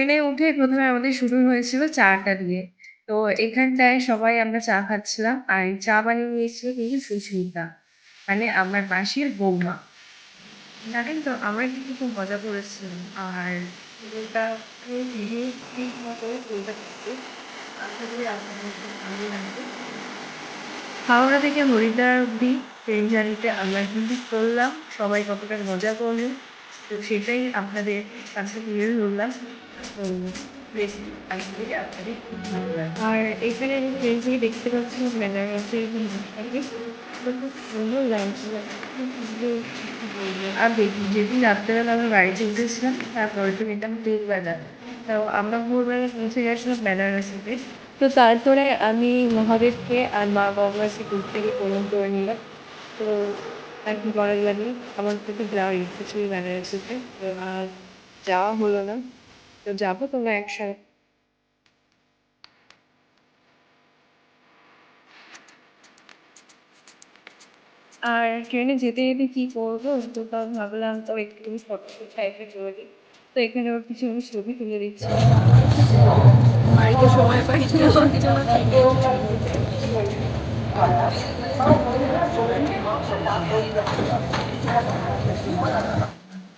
ট্রেনে উঠে ১ম এ আমাদের শুরু হয়েছিল চাটা দিয়ে। তো এখানটায় সবাই আমরা চা খাচ্ছিলাম। আর এই চা বানিয়ে দিয়েছিল কিন্তু সুস্মিতা। মানে আমার মাসির বৌমা। জানেন তো আমরা কিন্তু খুব মজা করেছিলাম। আর পুরোটা ঠিক মতো পুরোটা কিন্তু আশা করি আপনাদের খুব ভালো লাগবে। হাওড়া থেকে হরিদ্বার অব্দি ট্রেন জার্নিতে আমরা কিন্তু করলাম। সবাই কতটা মজা করলো। তো সেটাই আপনাদের কাছে তুলে ধরলাম। তো বেশ আশা করি আপনাদের খুব ভালো লাগবে। আর এখানে আমি ট্রেন থেকে দেখতে পাচ্ছিলাম বেনারসের জিনিসটাকে। তো খুব সুন্দর লাগছিল। খুব সুন্দর কি বলবো। আর যেদিন রাত্রেবেলা আমরা বাড়িতে উঠেছিলাম তারপরের দিন এটা বেলা। তো আমরা ভোরবেলা পৌঁছে গেছিলাম বেনারসিতে। তো তারপরে আমি মহাদেবকে আর মা বাবাকে দূর থেকে প্রণাম করে নিলাম। তো আর কি করা যাবে, আমার তো খুব যাওয়ার ইচ্ছে ছিল বেনারসিতে। তো আর যাওয়া হলো না। তো যাবো তোমরা একসাথে। আর ট্রেনে যেতে যেতে কি করবো, তো তাও ভাবলাম তো একটু ফটোশুট টাইপের করে দিই। তো এখানে ওর কিছু আমি ছবি তুলে দিচ্ছি। বাড়িতে সময় পাই না ওর জন্য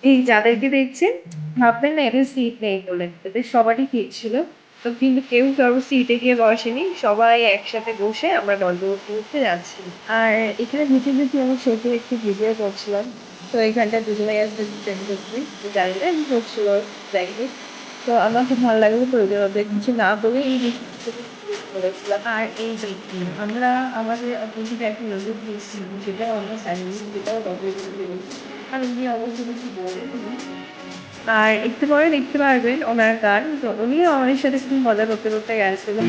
এই যাদেরকে দেখছেন ভাববেন না এদের সিট নেই বলে, এদের সবারই সিট ছিল। তো কিন্তু কেউ কারোর সিটে গিয়ে বসেনি, সবাই একসাথে বসে আমরা গল্প করতে করতে যাচ্ছি। আর এখানে যেতে যেতে আমি ছোট একটি ভিডিও করছিলাম। তো এখানটা দুজনে গেছে ট্রেন করতে, জানি না কি করছিল দেখি। তো আমার খুব ভালো লাগলো, তো ওদের কিছু না বলে এই করেছিলাম। আর এই যে আমরা আমাদের অপোজিটে একটা নদীর দিয়েছি, সেটা আমরা জানি, সেটাও আর উনি অবশ্যই কিছু বলেননি। আর একটু পরে দেখতে পারবেন ওনার গান। তো উনিও আমাদের সাথে খুব মজা করতে করতে গেছিলেন।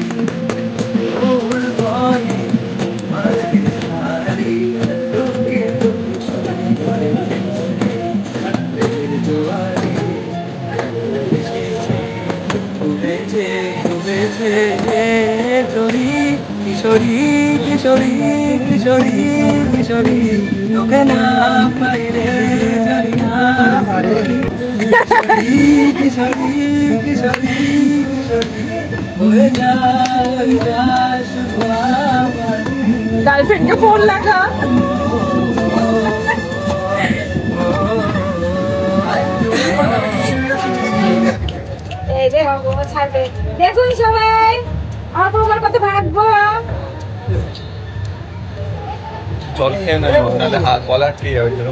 কিশোরী কিশোরী কিশোরী কিশোরী কিশোরী তোকে না পাইরে জানি না কিশোরী কিশোরী কিশোরী হয়ে যায় যায় শুধু আমার গার্লফ্রেন্ডকে ফোন লাগা এই রে বাবা ছাড়বে দেখুন সবাই আমার বউমার কত ভাগ্য জল খেয়ে না নাহলে হাত গলা আটকে যাবে জন্য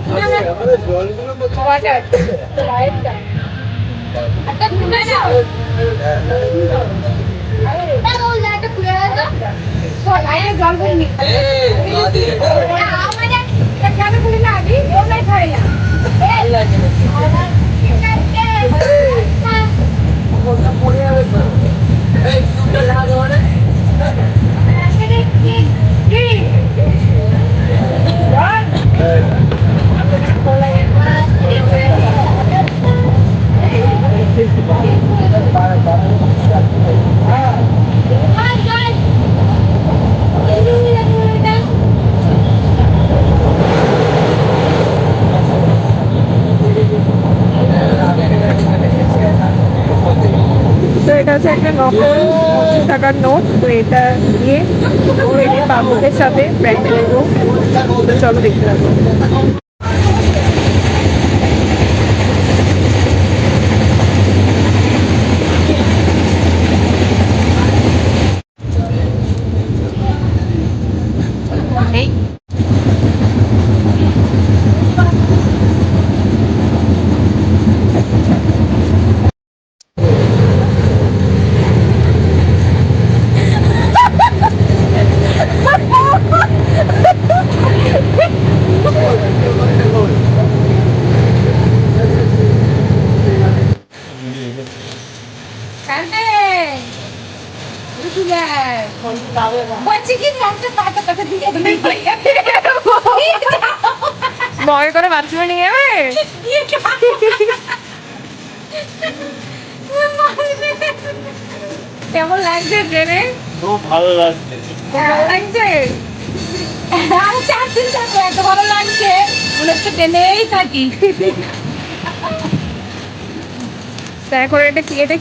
একটা খুলে যাও জল ভরিনি কেন খুলি না আমি ওটাই খাই না তো এটা হচ্ছে একটা নকল 50 টাকার নোট। তো এটা দিয়ে বাবুদের সাথে ব্যাংক করবো। চলো দেখতে পাবো। মনে করে বাথরুমে নিয়ে যাবে। কেমন লাগছে ট্রেনে? খুব ভালো লাগছে। ভালো লাগছে? আর 4 দিন থাকবো, এত ভালো লাগছে মনে হচ্ছে ট্রেনেই থাকি। এখন এটা কি এটা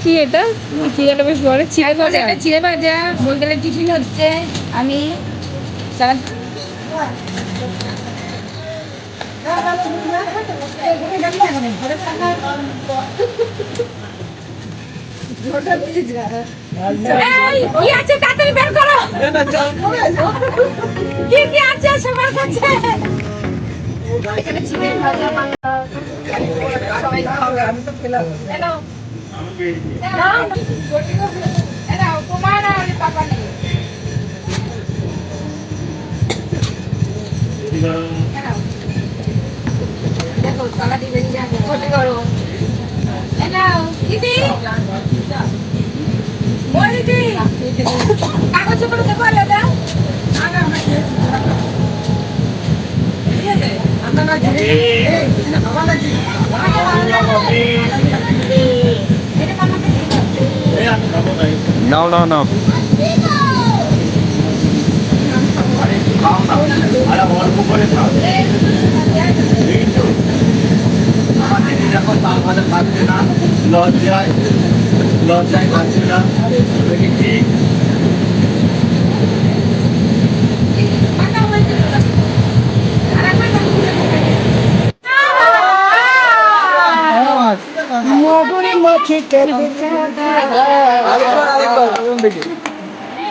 কি যেন বেশ বলে চিড়ে ভাজা। এটা চিড়ে ভাজা বলতে টিফিন হচ্ছে। আমি সারা এই, কি আছে তাড়াতাড়ি বের করো। কি আছে সবার কাছে? এখানে চিড়ে ভাজা সবাই খাবে। আমি তো খেলাম। নাও। নাও, তোমার আর পাপা নেই। নাও। দেখো, তাড়াতাড়ি বেরিয়ে যাবে। ক্ষতি করো। নাও, দিদি। ও দিদি। কাগজগুলো দেখো, আলো দাও। ঠিক আছে? নাও নাও নাও লজ্জায় খাচ্ছে না ঠিক মধুরি মাছি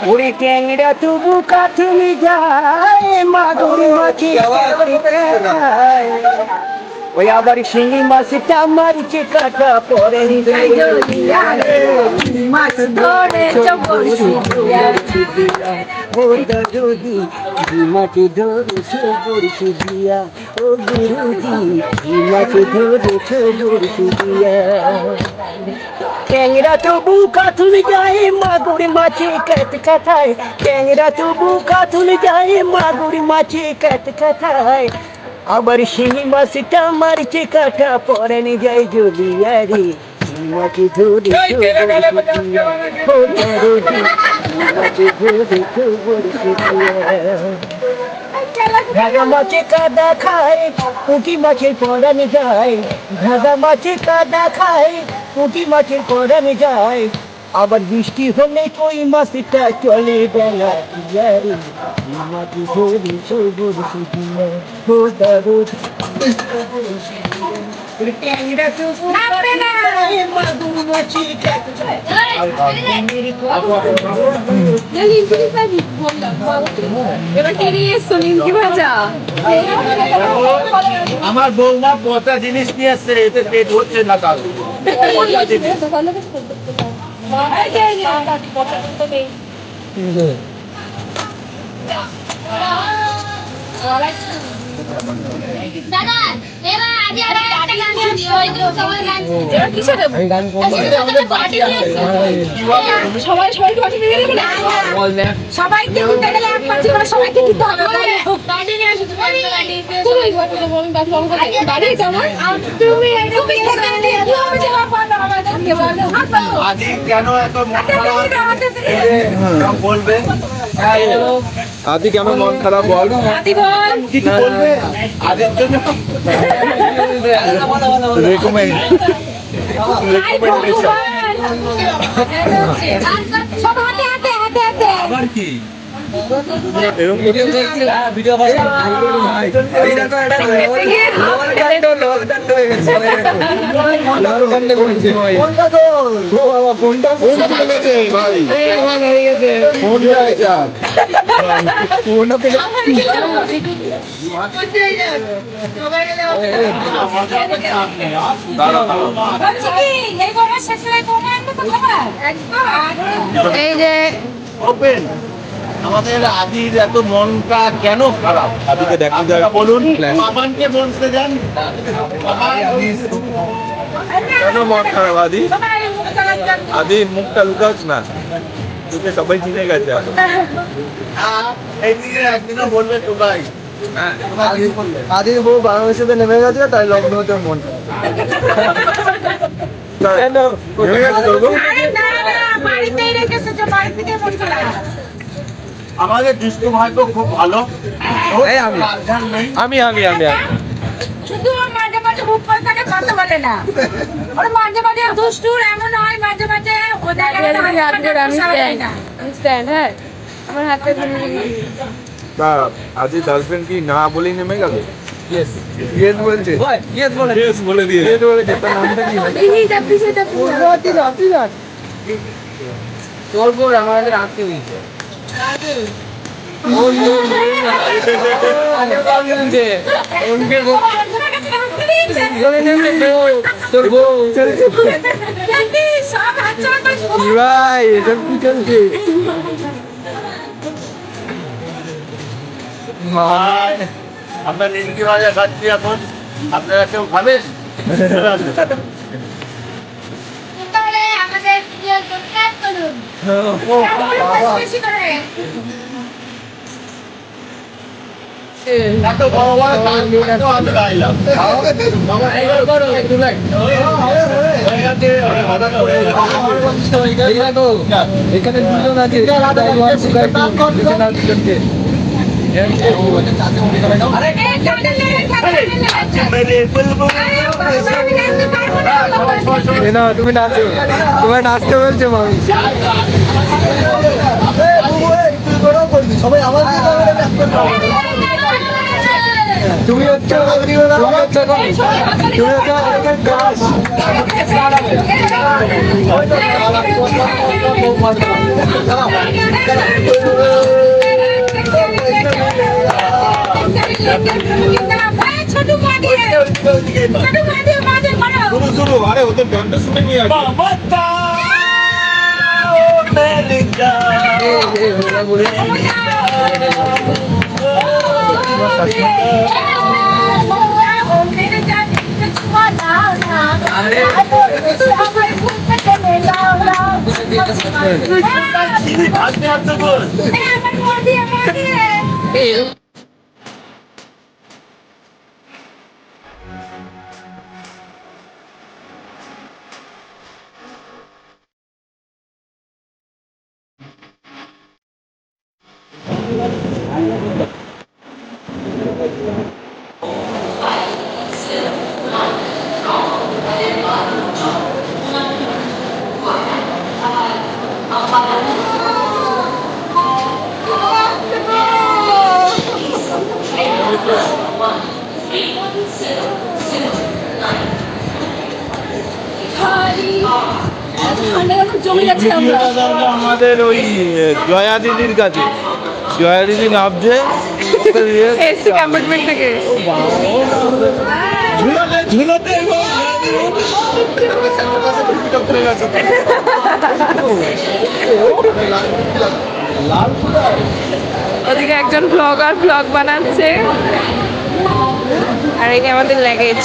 ওরে ট্যাংরা তবু কাঠুমি যায় মাধুরি মাছি ওই আবার শিঙি মাছটা মারিছে কাটা পরে মাছ ধরে মাটি ধরেছে বড়শি দিয়া ও গুরুজি মাটি ধরেছে বড়শি দিয়া ট্যাংরা তবু কাতুল যায় মাগুর মাছে কাট কাটায় ট্যাংরা তবু কাতুল যায় মাগুর মাছে কাট কাটায় আবার শিঙি মাছটা মারছে কাটা পরে নি যায় যদি আরে মাটি ধরে ভাগা মাছে কাদা খায় পুঁটি মাছের পরানে যায় ভাগা মাছে কাদা খায় পুঁটি মাছের পরানে যায় আবার বৃষ্টি হলে কই মাছটা চলে বেলা মাটি ধরে সবুজ সুদিয়া ও দারুদ ট্যাংরা তো মাগুর মাছি এবার টেনে এসছো নিমকি ভাজা। আমার বৌমা পচা জিনিস নিয়ে আসছে এতে পেট হচ্ছে না কারো পচা জিনিস দাদা এবার আজ একটা গান শুনি ওই যে সবাই গান এবার কিসে দেবো? সবাই পার্টি দিয়ে দেবে না? সবাইকে দিতে গেলে এক পার্টি করে সবাইকে দিতে হবে। গাড়ি নিয়ে আসো তুমি গাড়ি তুমি এই ঘরটা দেবো, আমি বাথরুম করবো। গাড়ি আছে আমার? তুমি এখানে দিয়ে দিও, আমি যে আমার পারবো না, আমাদেরকে বলো। হাত পাতো। আদি কেন এত মন হাতে খারাপ দিয়ে দাও, হাতে দিয়ে সব বলবে আদি কেন মন খারাপ বল দাও। হাতি বল। কিছু বলবে আদির জন্য রেকমেন্ড আই ভগবান। সব হাতে হাতে হাতে হাতে। আবার কি এরকম ভিডিও বলছি কি এই বোমা শেষ হলে বোমা আনবে তো খাবার একদম এই যে ওপেন আমাদের আদির এত মনটা কেন খারাপ আদিকে দেখতে বলুন বাবানকে বলতে যান কেন মন খারাপ আদি আদি মুখটা লুকাস না তোকে সবাই চিনে গেছে এখন। এইদিকে একদিনও বলবে তো ভাই আদির বউ বাংলাদেশে নেমে গেছে তাই লগ্ন হতে মন কেন ভেবে গেছে তোর বউ? আরে না না বাড়িতেই রেখেছে যে বাড়ি থেকে বলছিল আমাদের দৃষ্টি ভাগ্য খুব ভালো এই আমি। রাজধান নেই আমি শুধু মাঝে মাঝে মুখ করে থাকে কথা বলে না ওরা মাঝে মাঝে দুষ্টুর এমন হয়, মাঝে মাঝে ওদের আমি স্ট্যান্ড, হ্যাঁ আমার হাতে তা আদি গার্লফ্রেন্ড কি না বলেই নেমে গেল? ইয়েস বলছে, ইয়েস বলে দিয়ে বলেছে। তার নামটা কি হয়? তোর বোর আমাদের আত্মীয় হয়েছে। তোর বউ সব হাত চালা করে ভাই এটা কি চলছে? আমরা নিমকি ভাজা খাচ্ছি এখন, আপনারা কেউ খাবেন? তাহলে আমাদের ভিডিও সাবস্ক্রাইব করুন। বেশি করে। এত বড় বড় কাজ তো আমি গাইলাম। এখানে দুজন আছে, না তুমি নাচো, তোমার নাচতে বলছে মানুষ। তুমি হচ্ছে ছোটু মাদিয়ে মাঝে মারো। শুরু শুরু, আরে ওদের গানটা শুনে নিয়ে আসি। হাসতে হাসতে বল। জমি যাচ্ছে আমরা। আমাদের ওই জয়া দিদির কাছে, জয়া দিদি নামছে এসি কম্পার্টমেন্ট থেকে। ওদিকে একজন ব্লগার ব্লগ বানাচ্ছে, আর এই আমাদের ল্যাগেজ।